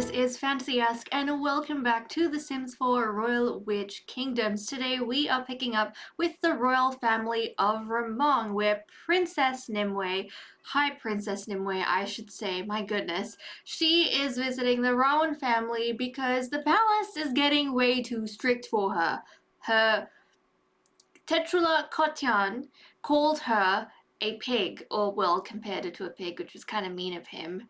this is Fantasy-esque and welcome back to The Sims 4 Royal Witch Kingdoms. Today we are picking up with the royal family of Ramong, where Princess Nimue, High Princess Nimue I should say, my goodness, she is visiting the Rowan family because the palace is getting way too strict for her. Her tetrular kotyan called her a pig, or well, compared it to a pig, which was kind of mean of him.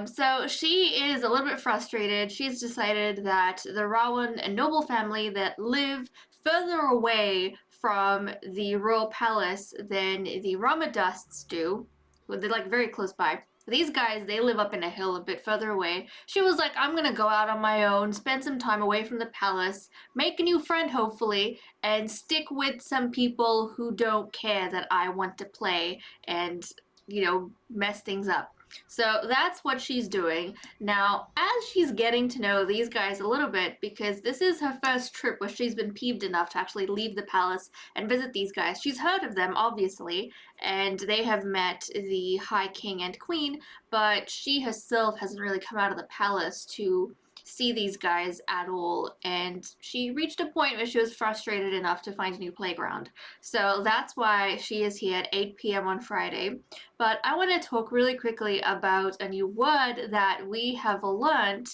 So she is a little bit frustrated. She's decided that the Rawan, a noble family that live further away from the royal palace than the Ramadusts do, well, they're like very close by. These guys, they live up in a hill a bit further away. She was like, I'm gonna go out on my own, spend some time away from the palace, make a new friend hopefully, and stick with some people who don't care that I want to play and, you know, mess things up. So that's what she's doing. Now, as she's getting to know these guys a little bit, because this is her first trip where she's been peeved enough to actually leave the palace and visit these guys. She's heard of them, obviously, and they have met the High King and Queen, but she herself hasn't really come out of the palace to see these guys at all, and she reached a point where she was frustrated enough to find a new playground. So that's why she is here at 8 p.m. on Friday. But I want to talk really quickly about a new word that we have learned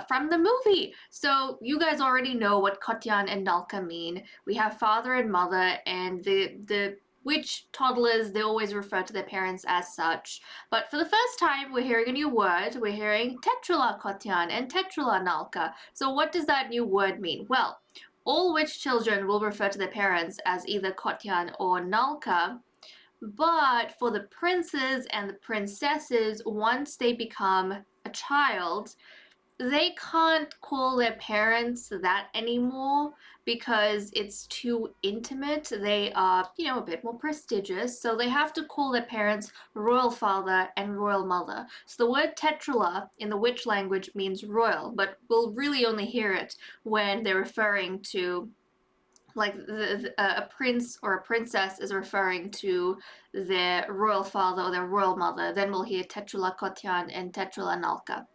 from the movie. So you guys already know what kotyan and nalka mean. We have father and mother, and the which toddlers, they always refer to their parents as such. But for the first time, we're hearing a new word. We're hearing tetrular kotyan and tetrular nalka. So what does that new word mean? Well, all witch children will refer to their parents as either kotyan or nalka. But for the princes and the princesses, once they become a child, they can't call their parents that anymore because it's too intimate. They are, you know, a bit more prestigious, so they have to call their parents royal father and royal mother. So the word tetrala in the witch language means royal, but we'll really only hear it when they're referring to, like, a prince or a princess is referring to their royal father or their royal mother. Then we'll hear tetrala kotyan and tetrala nalka.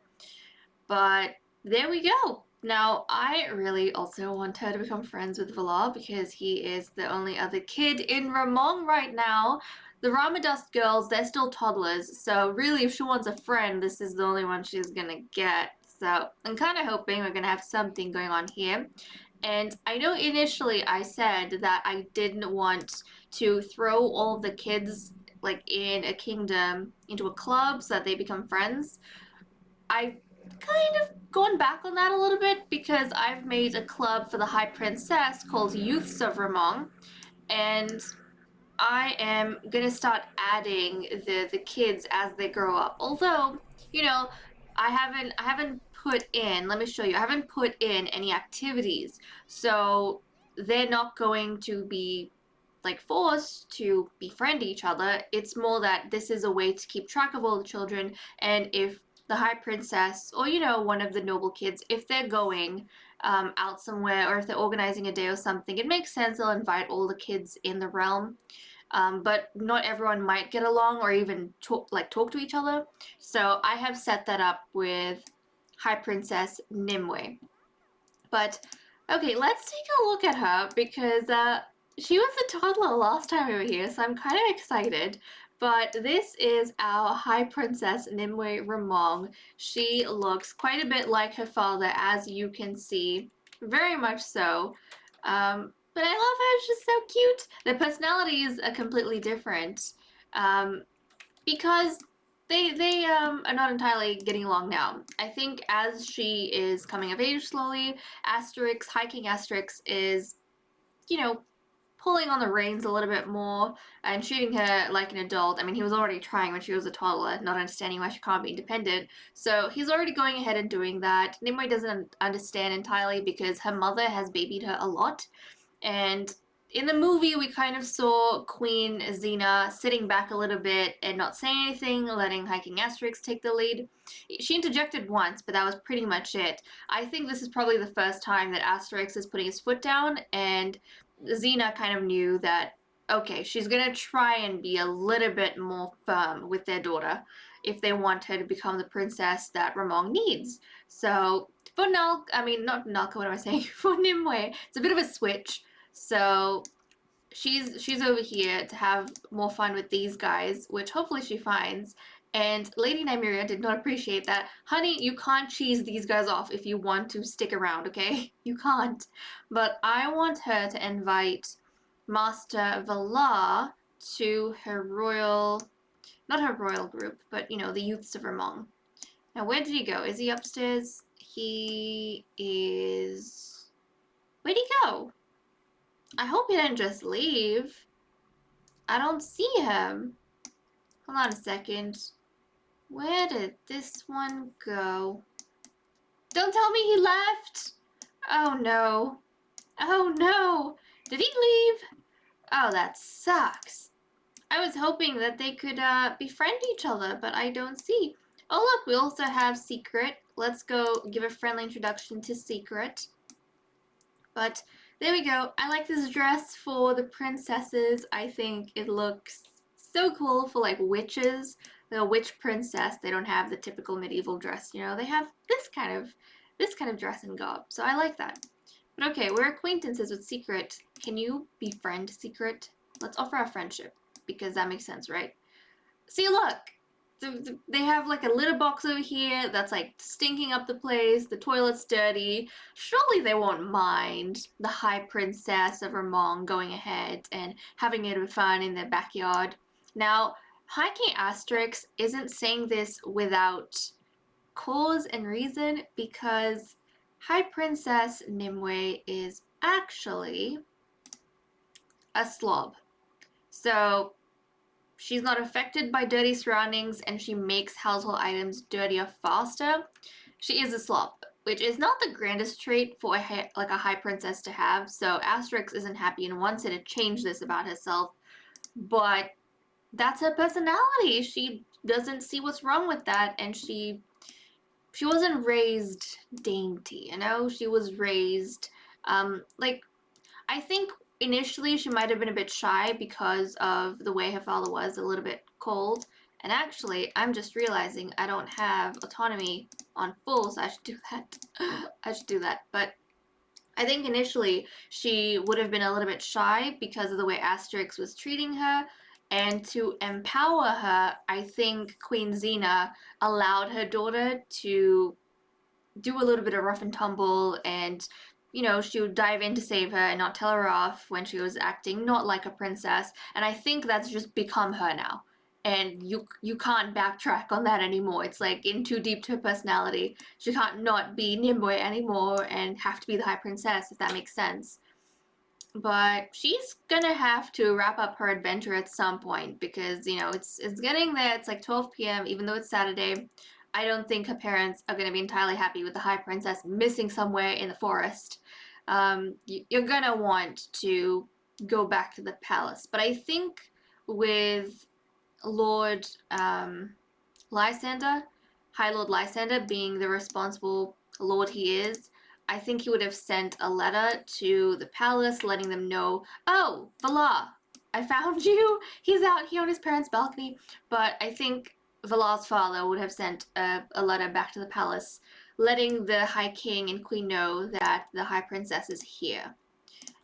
But there we go. Now, I really also want her to become friends with Valar because he is the only other kid in Ramong right now. The Ramadust girls, they're still toddlers, so really if she wants a friend, this is the only one she's gonna get. So I'm kind of hoping we're gonna have something going on here. And I know initially I said that I didn't want to throw all the kids like in a kingdom into a club so that they become friends. I've kind of gone back on that a little bit because I've made a club for the High Princess called Youths of Ramong, and I am gonna start adding the kids as they grow up. Although, you know, I haven't put in, let me show you, I haven't put in any activities, so they're not going to be like forced to befriend each other. It's more that this is a way to keep track of all the children, and if the High Princess or, you know, one of the noble kids, if they're going out somewhere or if they're organizing a day or something, it makes sense they'll invite all the kids in the realm. But not everyone might get along or even talk to each other. So I have set that up with High Princess Nimue. But okay, let's take a look at her because she was a toddler last time we were here, so I'm kind of excited. But this is our High Princess Nimue Ramong. She looks quite a bit like her father, as you can see, very much so. But I love her, she's so cute. Their personalities are completely different because they are not entirely getting along now. I think as she is coming of age slowly, Asterix, High King Asterix is, you know, pulling on the reins a little bit more and treating her like an adult. I mean, he was already trying when she was a toddler, not understanding why she can't be independent. So he's already going ahead and doing that. Nimue doesn't understand entirely because her mother has babied her a lot. And in the movie, we kind of saw Queen Xena sitting back a little bit and not saying anything, letting High King Asterix take the lead. She interjected once, but that was pretty much it. I think this is probably the first time that Asterix is putting his foot down, and Xena kind of knew that, okay, she's gonna try and be a little bit more firm with their daughter if they want her to become the princess that Ramong needs. So for not Nalka, what am I saying? For Nimue, it's a bit of a switch. So she's over here to have more fun with these guys, which hopefully she finds. And Lady Nymeria did not appreciate that. Honey, you can't cheese these guys off if you want to stick around, okay? You can't. But I want her to invite Master Valar to her royal, not her royal group, but, you know, the youths of Ramong. Now, where did he go? Is he upstairs? He is... Where'd he go? I hope he didn't just leave. I don't see him. Hold on a second. Where did this one go? Don't tell me he left! Oh no. Oh no! Did he leave? Oh, that sucks. I was hoping that they could befriend each other, but I don't see. Oh look, we also have Secret. Let's go give a friendly introduction to Secret. But there we go. I like this dress for the princesses. I think it looks so cool for like witches. The witch princess, they don't have the typical medieval dress, you know. They have this kind of dress and garb. So I like that. But okay, we're acquaintances with Secret. Can you befriend Secret? Let's offer our friendship because that makes sense, right? See, look. They have like a litter box over here that's like stinking up the place. The toilet's dirty. Surely they won't mind the High Princess of Ramong going ahead and having it fun in their backyard. Now, High King Asterix isn't saying this without cause and reason because High Princess Nimue is actually a slob. So she's not affected by dirty surroundings and she makes household items dirtier faster. She is a slob, which is not the grandest trait for a high princess to have. So Asterix isn't happy and wants her to change this about herself. But that's her personality. She doesn't see what's wrong with that, and she wasn't raised dainty, you know? She was raised like I think initially she might have been a bit shy because of the way her father was, a little bit cold. And actually, I'm just realizing I don't have autonomy on full, so I should do that. I should do that. But I think initially she would have been a little bit shy because of the way Asterix was treating her. And to empower her, I think Queen Xena allowed her daughter to do a little bit of rough and tumble, and you know, she would dive in to save her and not tell her off when she was acting not like a princess. And I think that's just become her now, and you can't backtrack on that anymore. It's like in too deep to her personality. She can't not be Nimue anymore and have to be the high princess, if that makes sense. But she's gonna have to wrap up her adventure at some point because, you know, it's getting there. It's like 12 p.m. even though it's Saturday. I don't think her parents are gonna be entirely happy with the high princess missing somewhere in the forest. You're gonna want to go back to the palace. But I think with Lord Lysander, High Lord Lysander being the responsible lord he is, I think he would have sent a letter to the palace letting them know, oh, Valar, I found you. He's out here on his parents' balcony. But I think Valar's father would have sent a letter back to the palace letting the High King and Queen know that the High Princess is here.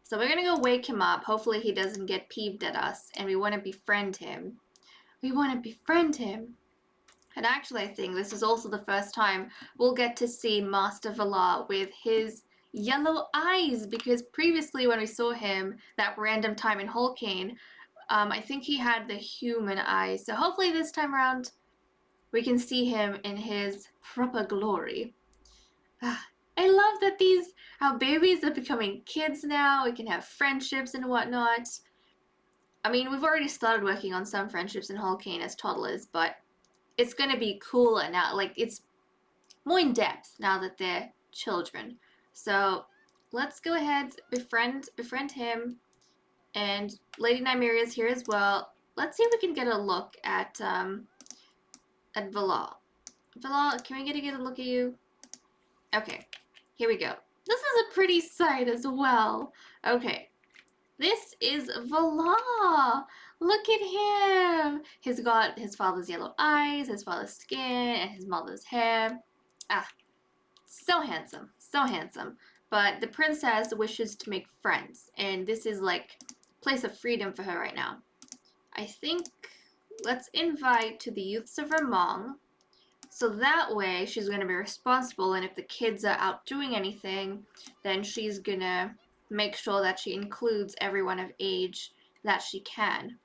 So we're gonna go wake him up. Hopefully he doesn't get peeved at us, and we want to befriend him. We want to befriend him. And actually, I think this is also the first time we'll get to see Master Valar with his yellow eyes, because previously when we saw him that random time in Holkane, I think he had the human eyes. So hopefully this time around we can see him in his proper glory. I love that our babies are becoming kids now. We can have friendships and whatnot. I mean, we've already started working on some friendships in Holkane as toddlers, but it's going to be cooler now. Like, it's more in depth now that they're children. So let's go ahead, befriend him. And Lady Nymeria is here as well. Let's see if we can get a look at Valar. Valar, can we get a look at you? Okay, here we go. This is a pretty sight as well. Okay, This is Valar. Look at him. He's got his father's yellow eyes, his father's skin, and his mother's hair. Ah, so handsome, so handsome. But the princess wishes to make friends, and this is like a place of freedom for her right now. I think let's invite to the youths of Ramong. So that way she's going to be responsible, and if the kids are out doing anything, then she's going to make sure that she includes everyone of age that she can.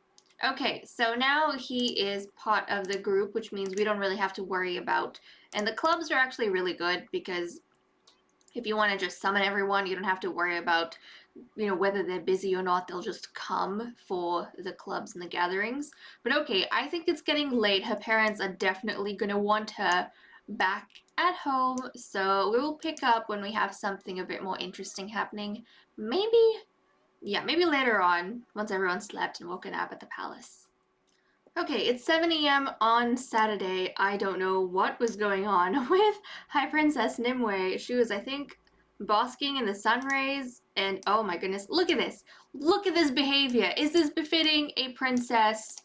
Okay, so now he is part of the group, which means we don't really have to worry about, and the clubs are actually really good because if you want to just summon everyone, you don't have to worry about, you know, whether they're busy or not. They'll just come for the clubs and the gatherings. But okay, I think it's getting late. Her parents are definitely going to want her back at home, so we will pick up when we have something a bit more interesting happening. Maybe, yeah, maybe later on, once everyone's slept and woken up at the palace. Okay, it's 7 a.m. on Saturday. I don't know what was going on with High Princess Nimue. She was, I think, basking in the sun rays, and oh my goodness, look at this. Look at this behavior. Is this befitting a princess?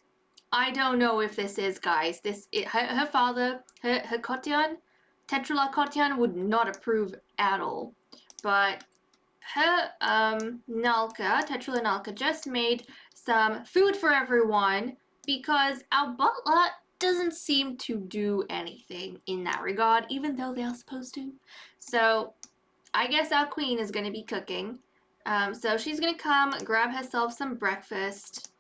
I don't know if this is, guys. Her father, her kotyan, tetrular kotyan, would not approve at all. But her nalka, tetrular nalka, just made some food for everyone because our butler doesn't seem to do anything in that regard, even though they are supposed to. So I guess our queen is going to be cooking. So she's going to come grab herself some breakfast.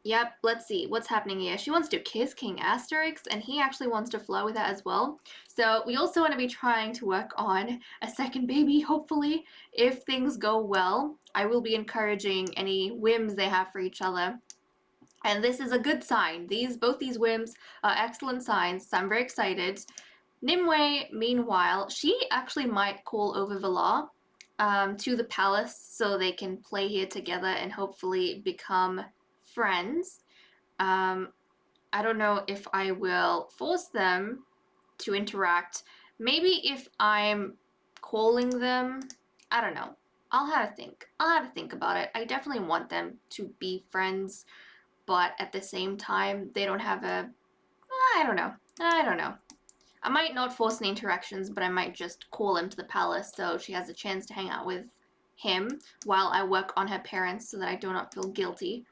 Yep, let's see what's happening here. She wants to kiss King Asterix, and he actually wants to flirt with her as well. So we also want to be trying to work on a second baby, hopefully. If things go well, I will be encouraging any whims they have for each other. And this is a good sign. Both these whims are excellent signs, so I'm very excited. Nimue, meanwhile, she actually might call over Valar to the palace so they can play here together and hopefully become friends. I don't know if I will force them to interact. Maybe if I'm calling them, I don't know. I'll have to think. I'll have to think about it. I definitely want them to be friends, but at the same time, they don't have a. I don't know. I don't know. I might not force any interactions, but I might just call him to the palace so she has a chance to hang out with him while I work on her parents so that I do not feel guilty.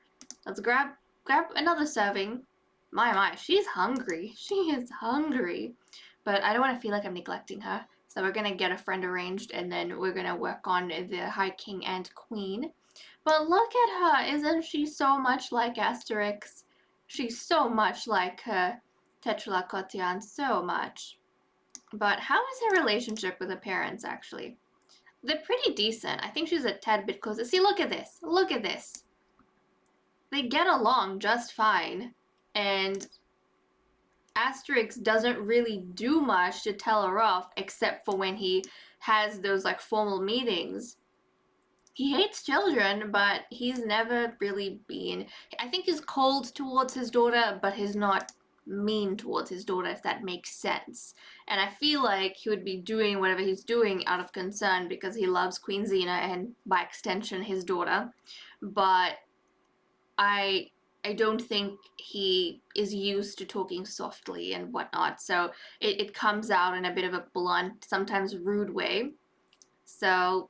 Let's grab another serving. My, she's hungry. She is hungry. But I don't want to feel like I'm neglecting her. So we're going to get a friend arranged and then we're going to work on the High King and Queen. But look at her. Isn't she so much like Asterix? She's so much like her tetrular kotyan. So much. But how is her relationship with her parents, actually? They're pretty decent. I think she's a tad bit closer. See, look at this. Look at this. They get along just fine, and Asterix doesn't really do much to tell her off except for when he has those like formal meetings. He hates children, but he's never really been. I think he's cold towards his daughter, but he's not mean towards his daughter, if that makes sense. And I feel like he would be doing whatever he's doing out of concern because he loves Queen Xena and by extension his daughter. But I don't think he is used to talking softly and whatnot, so it comes out in a bit of a blunt, sometimes rude way. So,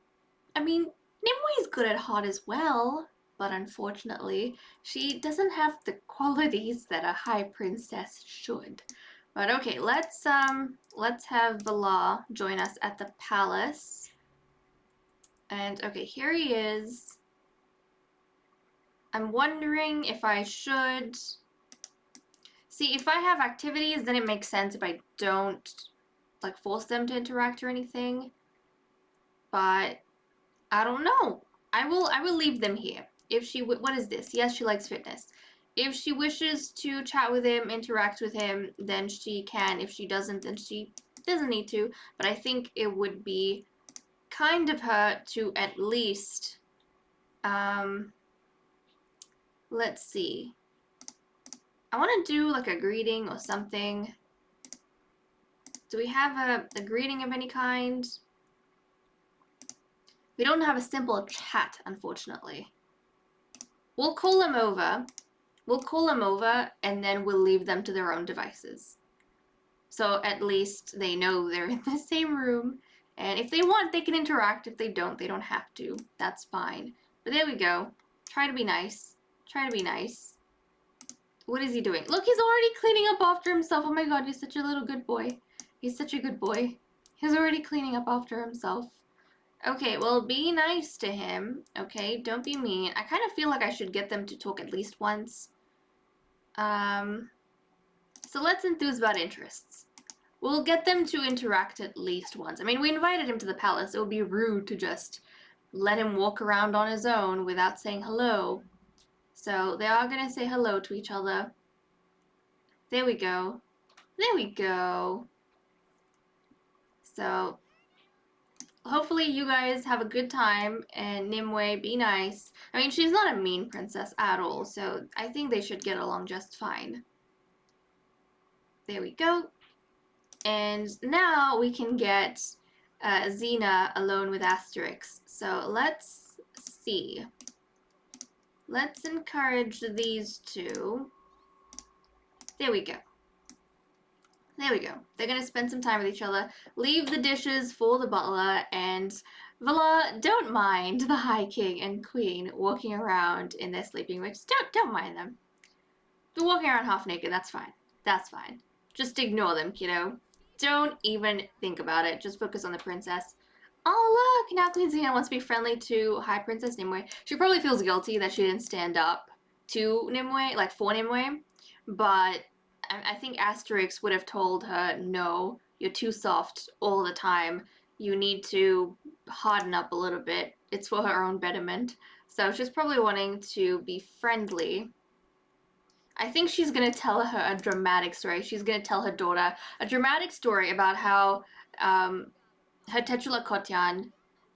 I mean, Nimue's good at heart as well, but unfortunately, she doesn't have the qualities that a high princess should. But okay, let's have Valar join us at the palace. And okay, here he is. I'm wondering if I should. See, if I have activities, then it makes sense if I don't like force them to interact or anything. But I don't know. I will leave them here. If she what is this? Yes, she likes fitness. If she wishes to chat with him, interact with him, then she can. If she doesn't, then she doesn't need to. But I think it would be kind of her to at least let's see. I want to do like a greeting or something. Do we have a greeting of any kind? We don't have a simple chat, unfortunately. We'll call them over. We'll call them over, and then we'll leave them to their own devices. So at least they know they're in the same room. And if they want, they can interact. If they don't have to. That's fine. But there we go. Try to be nice. Try to be nice. What is he doing? Look, he's already cleaning up after himself. Oh my god, he's such a little good boy. He's such a good boy. He's already cleaning up after himself. Okay, well, be nice to him. Okay, don't be mean. I kind of feel like I should get them to talk at least once. So let's enthuse about interests. We'll get them to interact at least once. I mean, we invited him to the palace. It would be rude to just let him walk around on his own without saying hello. So they are going to say hello to each other. There we go. There we go. So hopefully you guys have a good time, and Nimue, be nice. I mean, she's not a mean princess at all, so I think they should get along just fine. There we go. And now we can get Xena alone with Asterix. So let's see. Let's encourage these two. There we go. There we go. They're going to spend some time with each other. Leave the dishes for the butler, and voila, don't mind the High King and Queen walking around in their sleeping wigs. Don't mind them. They're walking around half naked, that's fine. That's fine. Just ignore them, kiddo. Don't even think about it. Just focus on the princess. Oh, look! Now Queen Xena wants to be friendly to High Princess Nimue. She probably feels guilty that she didn't stand up to Nimue, like for Nimue. But I think Asterix would have told her, no, you're too soft all the time. You need to harden up a little bit. It's for her own betterment. So she's probably wanting to be friendly. I think she's going to tell her a dramatic story. She's going to tell her daughter a dramatic story about how her tetrular kotyan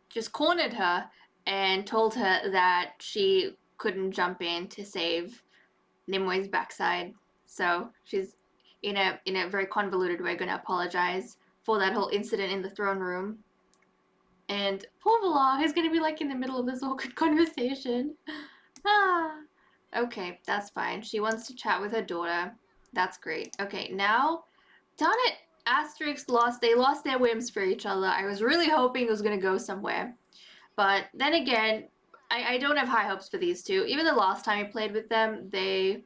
just cornered her and told her that she couldn't jump in to save Nimue's backside. So she's in a very convoluted way going to apologize for that whole incident in the throne room. And poor Voila is going to be like in the middle of this awkward conversation. Okay, that's fine. She wants to chat with her daughter. That's great. Okay, now, darn it, Asterix lost. They lost their whims for each other. I was really hoping it was going to go somewhere. But then again, I don't have high hopes for these two. Even the last time I played with them, they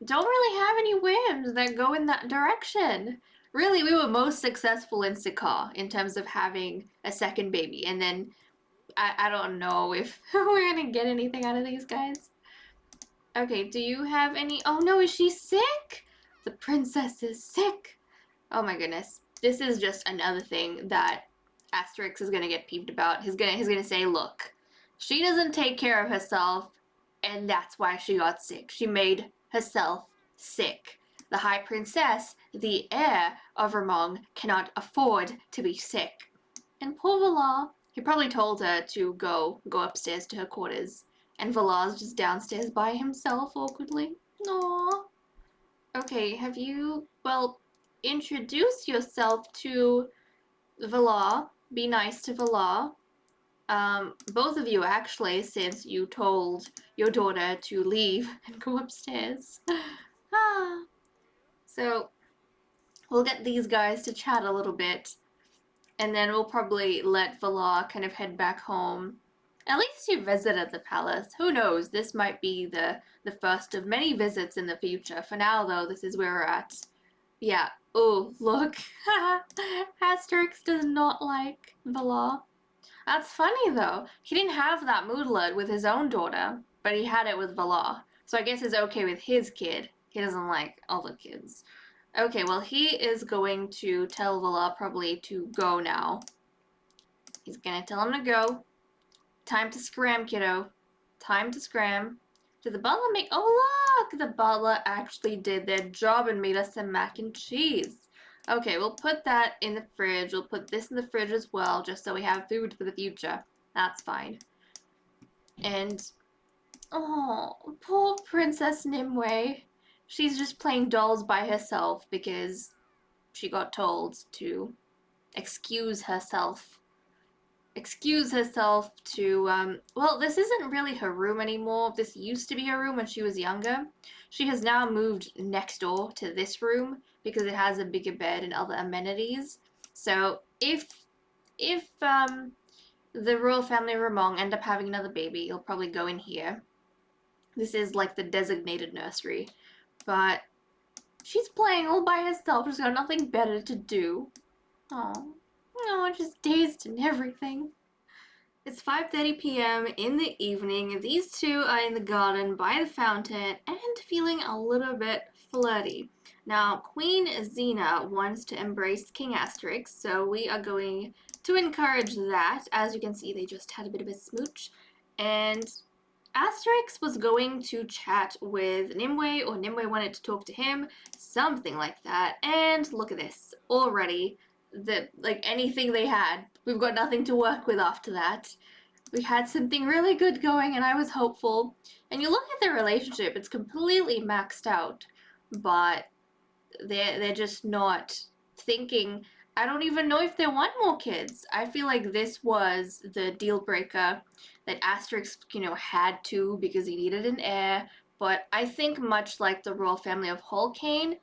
don't really have any whims that go in that direction. Really, we were most successful in Sika in terms of having a second baby. And then I don't know if we're going to get anything out of these guys. Okay, do you have any... Oh no, is she sick? The princess is sick. Oh my goodness. This is just another thing that Asterix is going to get peeved about. He's gonna say, look, she doesn't take care of herself, and that's why she got sick. She made herself sick. The High Princess, the heir of Ramong, cannot afford to be sick. And poor Voila, he probably told her to go upstairs to her quarters. And Vala's just downstairs by himself awkwardly. Aww. Okay, have you, well, introduce yourself to Vala. Be nice to Vala. Both of you actually, since you told your daughter to leave and go upstairs. So, we'll get these guys to chat a little bit. And then we'll probably let Vala kind of head back home. At least you visited the palace. Who knows? This might be the first of many visits in the future. For now, though, this is where we're at. Yeah. Oh, look. Asterix does not like Vala. That's funny, though. He didn't have that moodlet with his own daughter, but he had it with Vala. So I guess it's okay with his kid. He doesn't like other kids. Okay, well, he is going to tell Vala probably to go now. He's gonna tell him to go. Time to scram, kiddo. Time to scram. Did the butler make... Oh, look! The butler actually did their job and made us some mac and cheese. Okay, we'll put that in the fridge. We'll put this in the fridge as well, just so we have food for the future. That's fine. And... Oh, poor Princess Nimue. She's just playing dolls by herself because she got told to excuse herself. excuse herself to, well, this isn't really her room anymore. This used to be her room when she was younger. She has now moved next door to this room because it has a bigger bed and other amenities. So if the royal family Ramong end up having another baby, you'll probably go in here. This is like the designated nursery. But she's playing all by herself. She's got nothing better to do. Oh, no, just dazed and everything. It's 5:30 p.m. in the evening. These two are in the garden by the fountain and feeling a little bit flirty. Now, Queen Xena wants to embrace King Asterix, so we are going to encourage that. As you can see, they just had a bit of a smooch. And Asterix was going to chat with Nimue, or Nimue wanted to talk to him, something like that. And look at this, already, like anything they had, we've got nothing to work with after that. We had something really good going, and I was hopeful. And you look at their relationship; it's completely maxed out, but they're just not thinking. I don't even know if they want more kids. I feel like this was the deal breaker that Asterix, had to because he needed an heir. But I think much like the royal family of Holkane,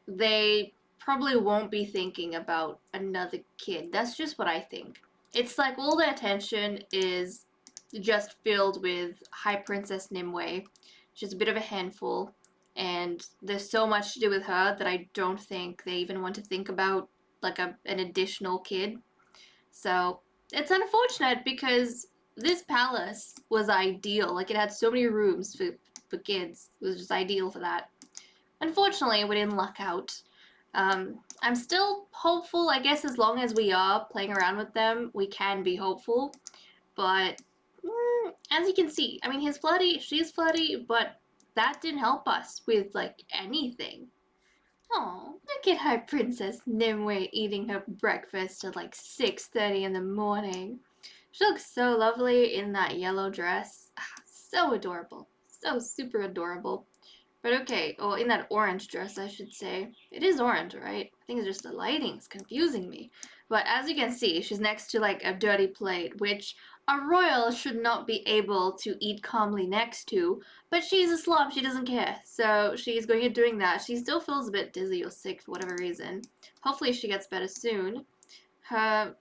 they probably won't be thinking about another kid. That's just what I think. It's like all their attention is just filled with High Princess Nimue. She's a bit of a handful, and there's so much to do with her that I don't think they even want to think about like an additional kid. So it's unfortunate because this palace was ideal. Like it had so many rooms for kids. It was just ideal for that. Unfortunately, we didn't luck out. I'm still hopeful. I guess as long as we are playing around with them, we can be hopeful. But as you can see, I mean, he's flirty, she's flirty, but that didn't help us with like anything. Oh, look at High Princess Nimue eating her breakfast at like 6:30 in the morning. She looks so lovely in that yellow dress. So adorable. So super adorable. But okay, or in that orange dress, I should say. It is orange, right? I think it's just the lighting's confusing me. But as you can see, she's next to like a dirty plate, which a royal should not be able to eat calmly next to. But she's a slob, she doesn't care. So she's going and doing that. She still feels a bit dizzy or sick for whatever reason. Hopefully she gets better soon. Her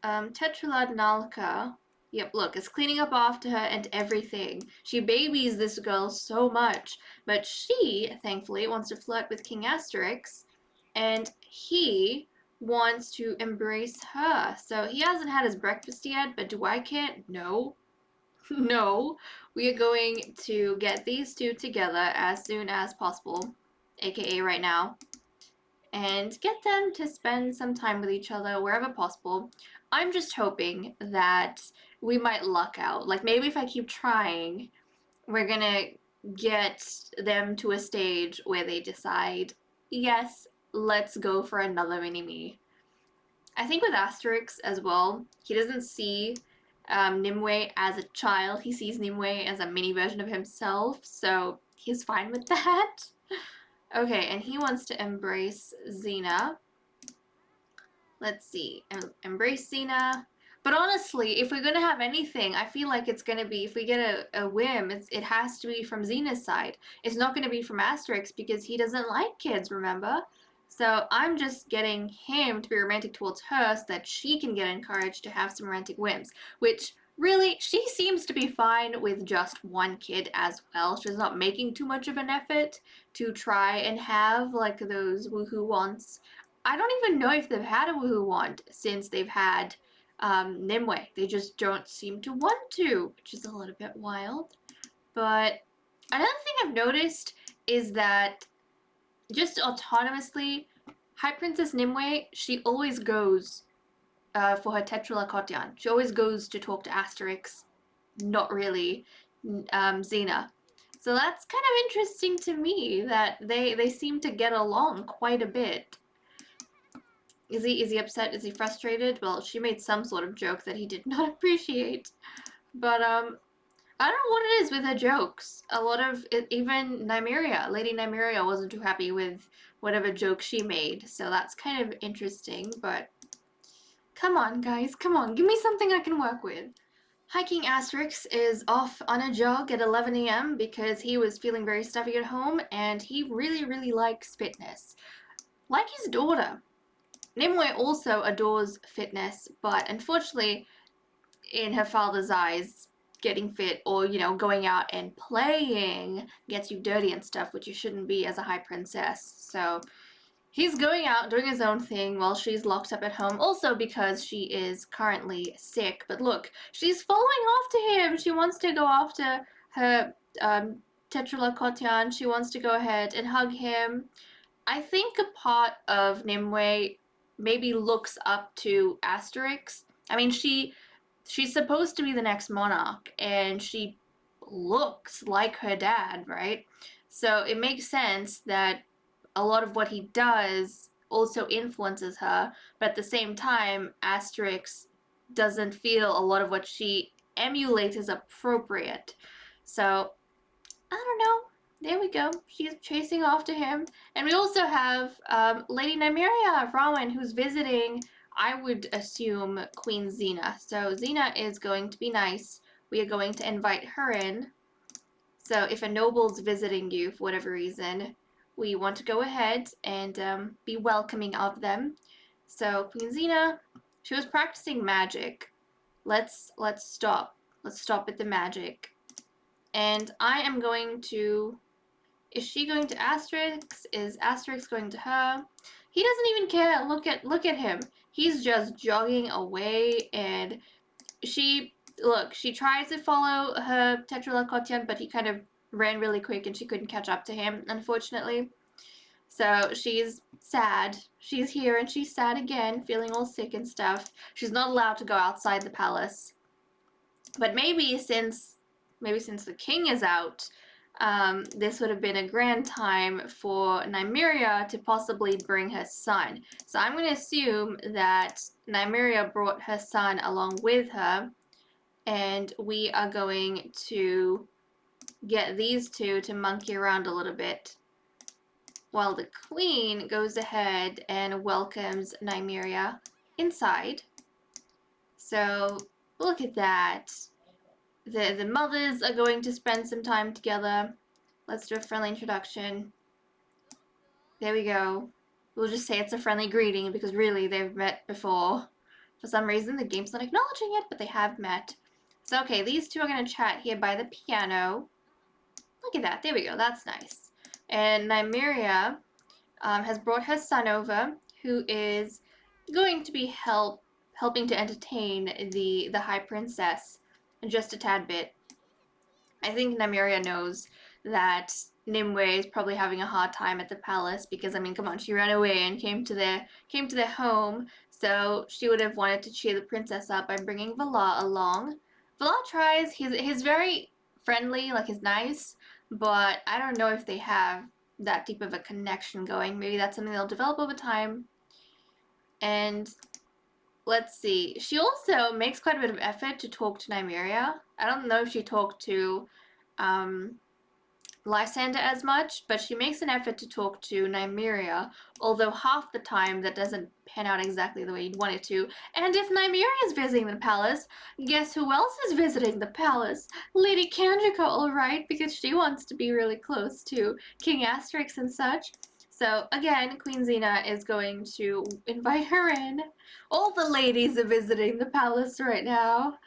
tetrular nalka. Yep, look, it's cleaning up after her and everything. She babies this girl so much, but she, thankfully, wants to flirt with King Asterix, and he wants to embrace her. So he hasn't had his breakfast yet, but do I care? No. No. We are going to get these two together as soon as possible, aka right now, and get them to spend some time with each other wherever possible. I'm just hoping that we might luck out. Like maybe if I keep trying, we're gonna get them to a stage where they decide, yes, let's go for another mini-me. I think with Asterix as well, he doesn't see Nimue as a child. He sees Nimue as a mini version of himself, so he's fine with that. Okay, and he wants to embrace Xena. Let's see. Embrace Xena. But honestly, if we're going to have anything, I feel like it's going to be, if we get a whim, it has to be from Xena's side. It's not going to be from Asterix because he doesn't like kids, remember? So I'm just getting him to be romantic towards her so that she can get encouraged to have some romantic whims, which really, she seems to be fine with just one kid as well. She's not making too much of an effort to try and have like those woohoo wants. I don't even know if they've had a woohoo want since they've had Nimue. They just don't seem to want to, which is a little bit wild. But another thing I've noticed is that just autonomously, High Princess Nimue, she always goes for her tetrular kotyan. She always goes to talk to Asterix, not really Xena. So that's kind of interesting to me that they seem to get along quite a bit. Is he upset? Is he frustrated? Well, she made some sort of joke that he did not appreciate. But I don't know what it is with her jokes. A lot of it, even Nymeria, Lady Nymeria wasn't too happy with whatever joke she made. So that's kind of interesting, but Come on, guys, come on. Give me something I can work with. Hiking Asterix is off on a jog at 11 a.m. because he was feeling very stuffy at home and he really, really likes fitness. Like his daughter. Nimue also adores fitness, but unfortunately, in her father's eyes, getting fit or, going out and playing gets you dirty and stuff, which you shouldn't be as a high princess. So he's going out doing his own thing while she's locked up at home, also because she is currently sick. But look, she's following after him. She wants to go after her tetrular kotyan. She wants to go ahead and hug him. I think a part of Nimue maybe looks up to Asterix. I mean, she's supposed to be the next monarch, and she looks like her dad, right? So it makes sense that a lot of what he does also influences her, but at the same time, Asterix doesn't feel a lot of what she emulates as appropriate. So I don't know. There we go. She's chasing after him. And we also have Lady Nymeria of Rowan, who's visiting, I would assume, Queen Xena. So Xena is going to be nice. We are going to invite her in. So if a noble's visiting you for whatever reason, we want to go ahead and be welcoming of them. So Queen Xena, she was practicing magic. Let's stop. Let's stop at the magic. And I am going to... Is she going to Asterix? Is Asterix going to her? He doesn't even care. Look at him. He's just jogging away, and she tries to follow her tetrular kotyan, but he kind of ran really quick and she couldn't catch up to him, unfortunately. So she's sad. She's here and she's sad again, feeling all sick and stuff. She's not allowed to go outside the palace. But maybe since the king is out, this would have been a grand time for Nymeria to possibly bring her son. So I'm going to assume that Nymeria brought her son along with her, and we are going to get these two to monkey around a little bit while the queen goes ahead and welcomes Nymeria inside. So look at that. The mothers are going to spend some time together. Let's do a friendly introduction. There we go. We'll just say it's a friendly greeting because really they've met before. For some reason the game's not acknowledging it, but they have met. So okay, these two are going to chat here by the piano. Look at that. There we go. That's nice. And Nymeria has brought her son over, who is going to be helping to entertain the High Princess just a tad bit. I think Nymeria knows that Nimue is probably having a hard time at the palace because, I mean, come on, she ran away and came to their home, so she would have wanted to cheer the princess up by bringing Vala along. Vala tries. He's very friendly, like he's nice, but I don't know if they have that deep of a connection going. Maybe that's something they'll develop over time. And let's see. She also makes quite a bit of effort to talk to Nymeria. I don't know if she talked to Lysander as much, but she makes an effort to talk to Nymeria, although half the time that doesn't pan out exactly the way you'd want it to. And if Nymeria is visiting the palace, guess who else is visiting the palace? Lady Kandrika, alright, because she wants to be really close to King Asterix and such. So again, Queen Xena is going to invite her in. All the ladies are visiting the palace right now.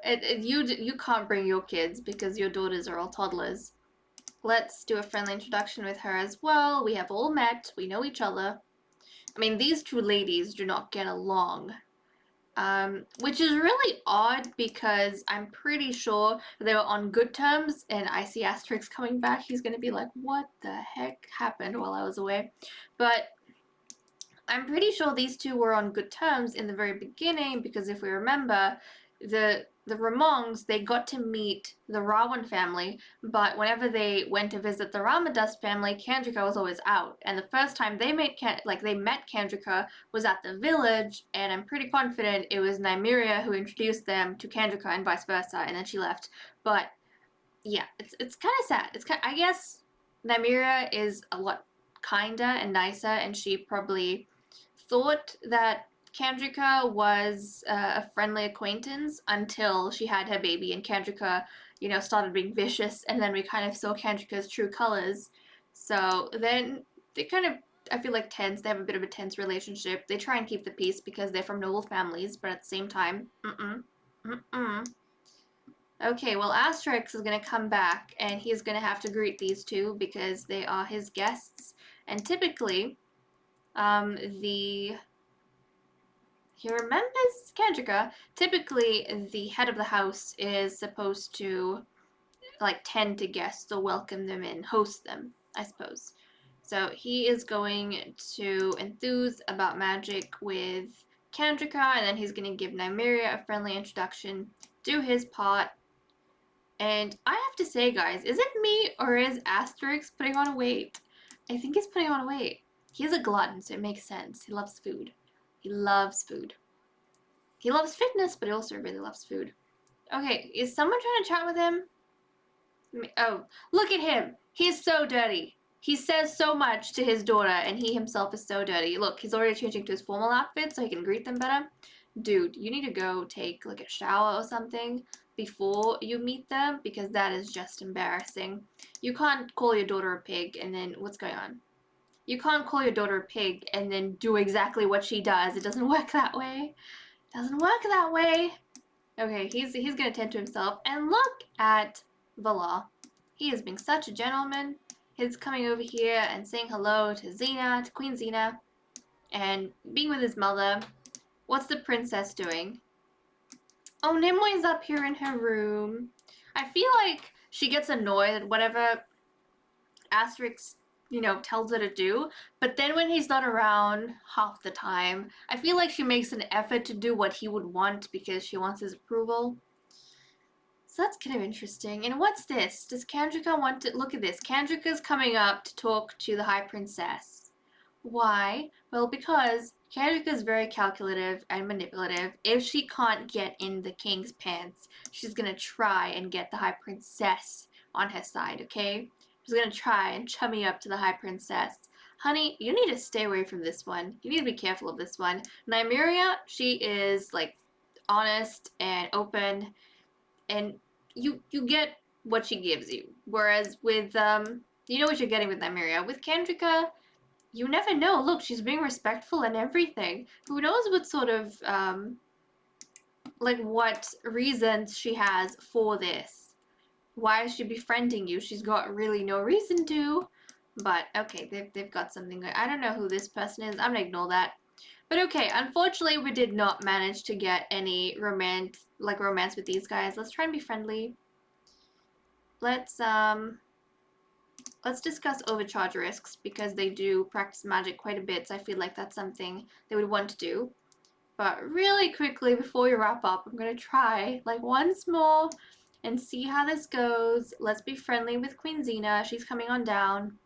You can't bring your kids because your daughters are all toddlers. Let's do a friendly introduction with her as well. We have all met. We know each other. I mean, these two ladies do not get along. Which is really odd because I'm pretty sure they were on good terms, and I see Asterix coming back. He's going to be like, what the heck happened while I was away? But I'm pretty sure these two were on good terms in the very beginning because if we remember, the Ramongs, they got to meet the Rowan family, but whenever they went to visit the Ramadust family, Kandrika was always out. And the first time they met Kandrika was at the village, and I'm pretty confident it was Nymeria who introduced them to Kandrika and vice versa, and then she left. But yeah, it's kind of sad. I guess Nymeria is a lot kinder and nicer, and she probably thought that Kendrika was a friendly acquaintance until she had her baby, and Kendrika, started being vicious, and then we kind of saw Kendrika's true colors. So then they kind of, I feel like tense. They have a bit of a tense relationship. They try and keep the peace because they're from noble families, but at the same time, Okay, well, Asterix is going to come back, and he's going to have to greet these two because they are his guests. And typically, he remembers Kendrika. Typically, the head of the house is supposed to, like, tend to guests or welcome them in, host them, I suppose. So he is going to enthuse about magic with Kendrika, and then he's going to give Nymeria a friendly introduction, do his part. And I have to say, guys, is it me or is Asterix putting on weight? I think he's putting on weight. He's a glutton, so it makes sense. He loves food. He loves food. He loves fitness, but he also really loves food. Okay, is someone trying to chat with him? Oh, look at him. He's so dirty. He says so much to his daughter, and he himself is so dirty. Look, he's already changing to his formal outfit so he can greet them better. Dude, you need to go take like a shower or something before you meet them because that is just embarrassing. You can't call your daughter a pig and then what's going on? You can't call your daughter a pig and then do exactly what she does. It doesn't work that way. It doesn't work that way. Okay, he's gonna tend to himself. And look at Valar. He is being such a gentleman. He's coming over here and saying hello to Xena, to Queen Xena, and being with his mother. What's the princess doing? Oh, Nimue's up here in her room. I feel like she gets annoyed at whatever Asterix, tells her to do. But then when he's not around half the time, I feel like she makes an effort to do what he would want because she wants his approval. So that's kind of interesting. And what's this? Does Kendrika want to... Look at this. Kendrika's coming up to talk to the High Princess. Why? Well, because Kendrika is very calculative and manipulative. If she can't get in the king's pants, she's gonna try and get the High Princess on her side, okay? She's gonna try and chummy up to the High Princess. Honey, you need to stay away from this one. You need to be careful of this one. Nymeria, she is, like, honest and open, and you get what she gives you. Whereas with, you know what you're getting with Nymeria. With Kendrika, you never know. Look, she's being respectful and everything. Who knows what sort of, like, what reasons she has for this. Why is she befriending you? She's got really no reason to. But, okay, they've got something good. I don't know who this person is. I'm gonna ignore that. But okay, unfortunately, we did not manage to get any romance with these guys. Let's try and be friendly. Let's discuss overcharge risks because they do practice magic quite a bit, so I feel like that's something they would want to do. But really quickly, before we wrap up, I'm going to try, like, once more and see how this goes. Let's be friendly with Queen Xena. She's coming on down.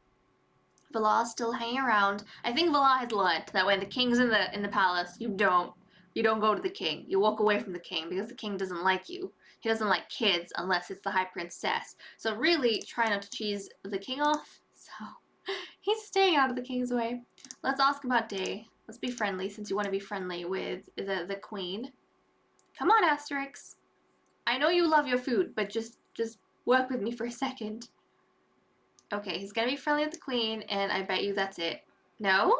Valar's still hanging around. I think Valar has learned that when the king's in the palace, you don't go to the king. You walk away from the king because the king doesn't like you. He doesn't like kids unless it's the High Princess. So really try not to cheese the king off. So he's staying out of the king's way. Let's ask about Day. Let's be friendly since you want to be friendly with the queen. Come on, Asterix. I know you love your food, but just work with me for a second. Okay, he's gonna be friendly with the queen, and I bet you that's it. No?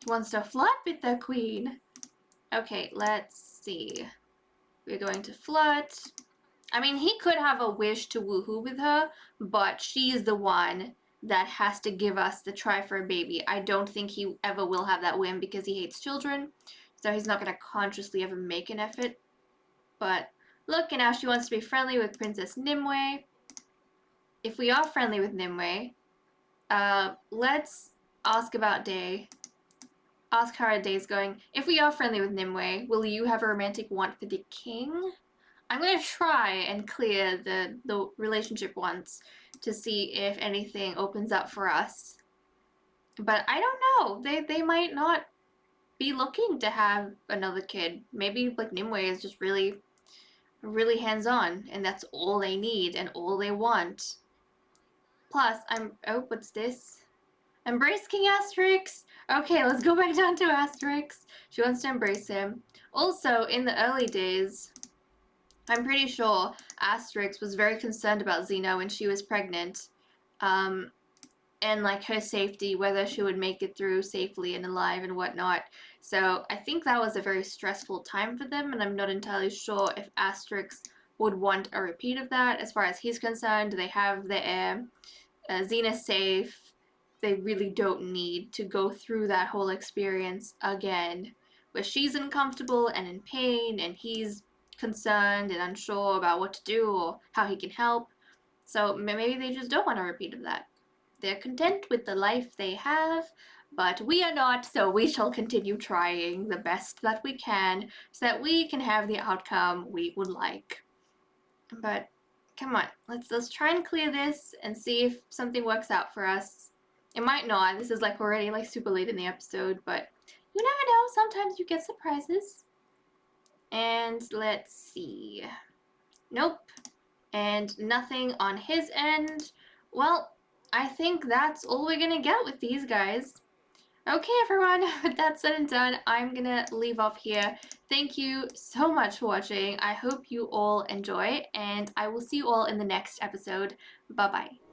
He wants to flirt with the queen. Okay, let's see. We're going to flirt. I mean, he could have a wish to woohoo with her, but she's the one that has to give us the try for a baby. I don't think he ever will have that whim because he hates children, so he's not going to consciously ever make an effort. But look, and now she wants to be friendly with Princess Nimue. If we are friendly with Nimue, let's ask about Day. Ask how our day's going. If we are friendly with Nimue, will you have a romantic want for the king? I'm going to try and clear the relationship once to see if anything opens up for us. But I don't know. They might not be looking to have another kid. Maybe like Nimue is just really, really hands-on, and that's all they need and all they want. Plus, oh, what's this? Embrace King Asterix! Okay, let's go back down to Asterix. She wants to embrace him. Also, in the early days, I'm pretty sure Asterix was very concerned about Xena when she was pregnant. And like her safety, whether she would make it through safely and alive and whatnot. So I think that was a very stressful time for them, and I'm not entirely sure if Asterix would want a repeat of that. As far as he's concerned, they have the heir. Xena's safe. They really don't need to go through that whole experience again, where she's uncomfortable and in pain, and he's concerned and unsure about what to do or how he can help. So maybe they just don't want a repeat of that. They're content with the life they have, but we are not, so we shall continue trying the best that we can so that we can have the outcome we would like. But come on, let's try and clear this and see if something works out for us. It might not. This is like already like super late in the episode, but you never know. Sometimes you get surprises. And let's see. Nope. And nothing on his end. Well, I think that's all we're gonna get with these guys. Okay, everyone, with that said and done, I'm gonna leave off here. Thank you so much for watching. I hope you all enjoy, and I will see you all in the next episode. Bye-bye.